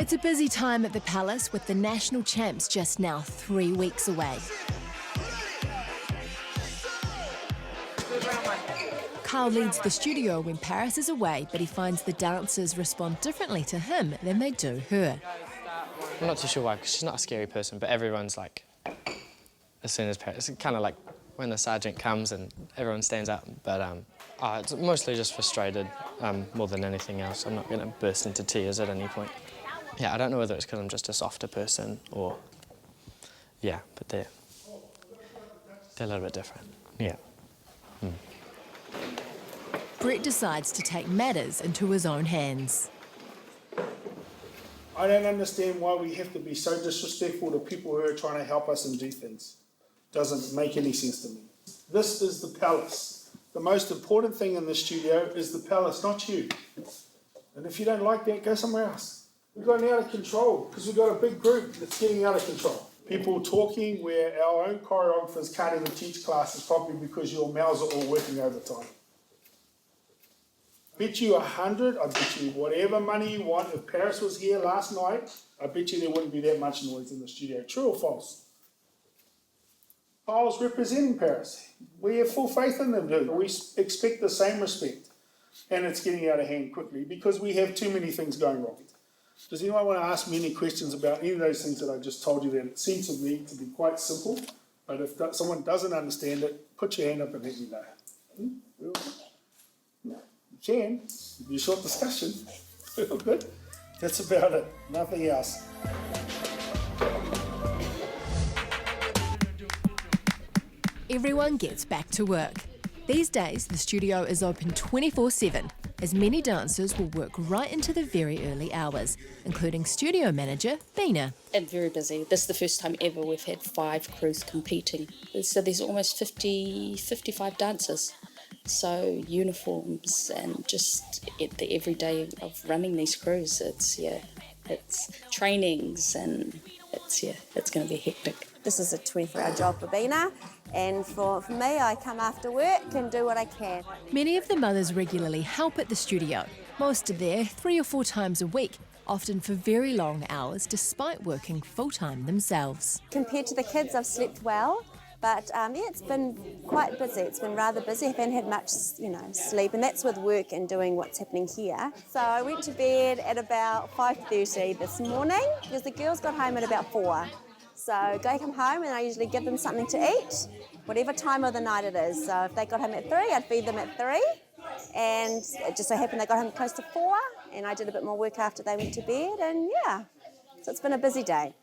It's a busy time at the Palace with the national champs just now 3 weeks away. Carl leads the studio when Parris is away, but he finds the dancers respond differently to him than they do her. I'm not too sure why, because she's not a scary person, but everyone's like, as soon as Parris, it's kind of like when the sergeant comes and everyone stands up, but it's mostly just frustrated more than anything else. I'm not going to burst into tears at any point. Yeah, I don't know whether it's because I'm just a softer person or... Yeah, but they're a little bit different, yeah. Brett decides to take matters into his own hands. I don't understand why we have to be so disrespectful to people who are trying to help us and do things. Doesn't make any sense to me. This is the Palace. The most important thing in the studio is the Palace, not you. And if you don't like that, go somewhere else. We've gotten out of control because we've got a big group that's getting out of control. People talking where our own choreographers can't even teach classes properly because your mouths are all working overtime. I bet you 100, I bet you whatever money you want. If Parris was here last night, I bet you there wouldn't be that much noise in the studio. True or false? Kyle's representing Parris. We have full faith in them. We expect the same respect. And it's getting out of hand quickly because we have too many things going wrong. Does anyone want to ask me any questions about any of those things that I just told you? That it seems to me to be quite simple, but if someone doesn't understand it, put your hand up and let me know. You can. It'll be a short discussion. Feel good? That's about it. Nothing else. Everyone gets back to work. These days, the studio is open 24/7, as many dancers will work right into the very early hours, including studio manager Bina. And very busy. This is the first time ever we've had 5 crews competing. So there's almost 55 dancers. So uniforms and just the everyday of running these crews, it's trainings and it's going to be hectic. This is a 24-hour job for Bina, and for me, I come after work and do what I can. Many of the mothers regularly help at the studio. Most are there 3 or 4 times a week, often for very long hours, despite working full-time themselves. Compared to the kids, I've slept well, but it's been quite busy. It's been rather busy. I haven't had much, sleep, and that's with work and doing what's happening here. So I went to bed at about 5:30 this morning because the girls got home at about 4. So they come home and I usually give them something to eat, whatever time of the night it is. So if they got home at 3, I'd feed them at 3. And it just so happened they got home close to 4, and I did a bit more work after they went to bed, and yeah. So it's been a busy day.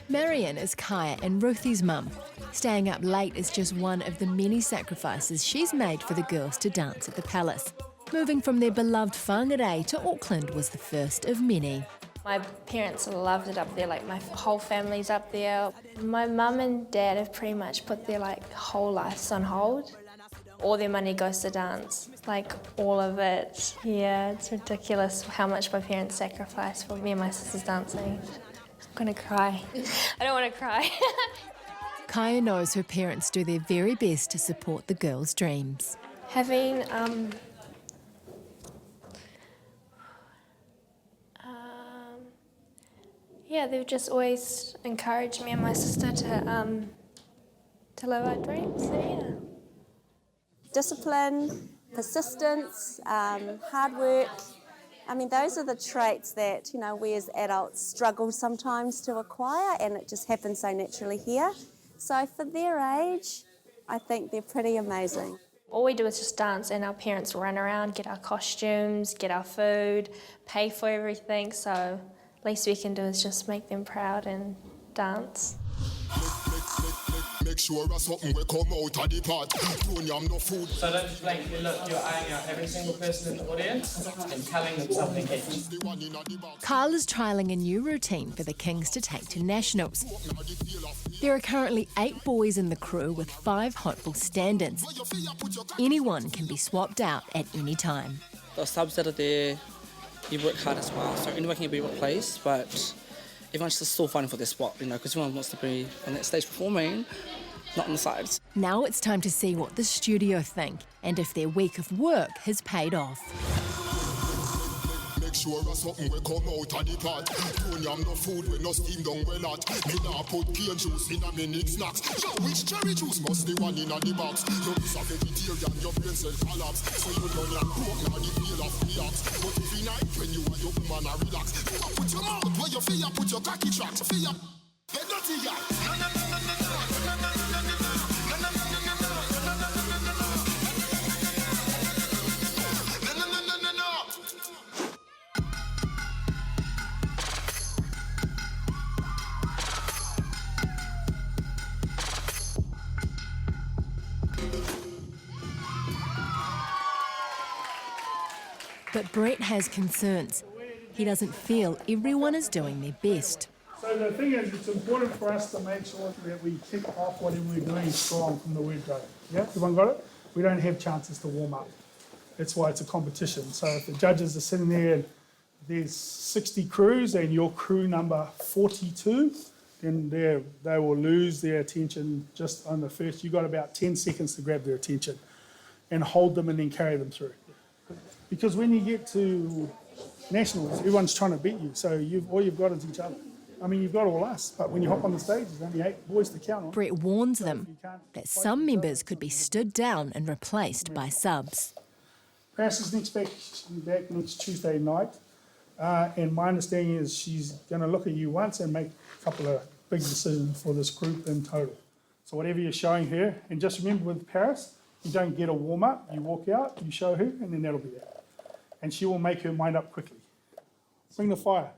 Marion is Kaya and Ruthie's mum. Staying up late is just one of the many sacrifices she's made for the girls to dance at the Palace. Moving from their beloved whangarei to Auckland was the first of many. My parents loved it up there, like my whole family's up there. My mum and dad have pretty much put their whole lives on hold. All their money goes to dance, all of it. Yeah, it's ridiculous how much my parents sacrifice for me and my sisters dancing. I'm gonna cry. I don't want to cry. Kaya knows her parents do their very best to support the girls' dreams. Having they've just always encouraged me and my sister to live our dreams. So, yeah. Discipline, persistence, hard work. I mean, those are the traits that, we as adults struggle sometimes to acquire, and it just happens so naturally here. So for their age, I think they're pretty amazing. All we do is just dance, and our parents run around, get our costumes, get our food, pay for everything, so least we can do is just make them proud and dance. Make sure something will come out of the pot. No food. So don't just blankly look, you're eyeing out every single person in the audience and telling them something each. Carl is trialling a new routine for the Kings to take to nationals. There are currently 8 boys in the crew with 5 hopeful stand-ins. Anyone can be swapped out at any time. The subs that are there, you work hard as well, so anyone can be replaced, but everyone's just still fighting for their spot, because everyone wants to be on that stage performing, not on the sides. Now it's time to see what the studio think and if their week of work has paid off. Make sure something will come out of the pot. Don't yam no food when no steam down well hot. Me nah put cane juice in a me nick snacks. So which cherry juice must the one in a the box? You is a vegetarian, your brain cell collapse. So you know you broke now the feel of the ox. But every night when you are your woman a relax. You put your mouth where you feel, put your cocky tracks. Feel get dirty, yeah. But Brett has concerns. He doesn't feel everyone is doing their best. So the thing is, it's important for us to make sure that we kick off whatever we're doing strong from the word go. Yeah, everyone got it? We don't have chances to warm up. That's why it's a competition. So if the judges are sitting there and there's 60 crews and your crew number 42, then they will lose their attention just on the first. You've got about 10 seconds to grab their attention and hold them and then carry them through. Because when you get to nationals, everyone's trying to beat you. So all you've got is each other. I mean, you've got all us, but when you hop on the stage, there's only 8 boys to count on. Brett warns them that some members could be stood down and replaced by subs. Parris is back next Tuesday night, and my understanding is she's going to look at you once and make a couple of big decisions for this group in total. So whatever you're showing her, and just remember with Parris, you don't get a warm-up, you walk out, you show her, and then that'll be it. And she will make her mind up quickly. Bring the fire.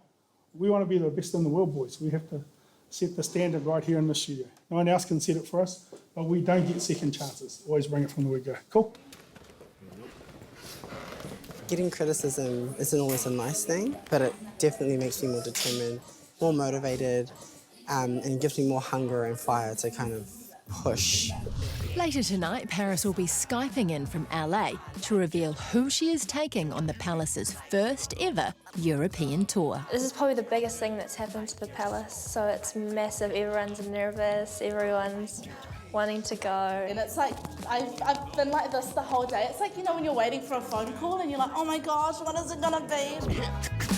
We want to be the best in the world, boys. We have to set the standard right here in the studio. No one else can set it for us, but we don't get second chances. Always bring it from the word go. Cool? Getting criticism isn't always a nice thing, but it definitely makes me more determined, more motivated, and gives me more hunger and fire to kind of push. Later tonight, Parris will be Skyping in from LA to reveal who she is taking on the Palace's first ever European tour. This is probably the biggest thing that's happened to the Palace, so it's massive. Everyone's nervous, everyone's wanting to go. And it's like, I've been like this the whole day. It's like, you know, when you're waiting for a phone call and you're like, oh my gosh, what is it gonna be?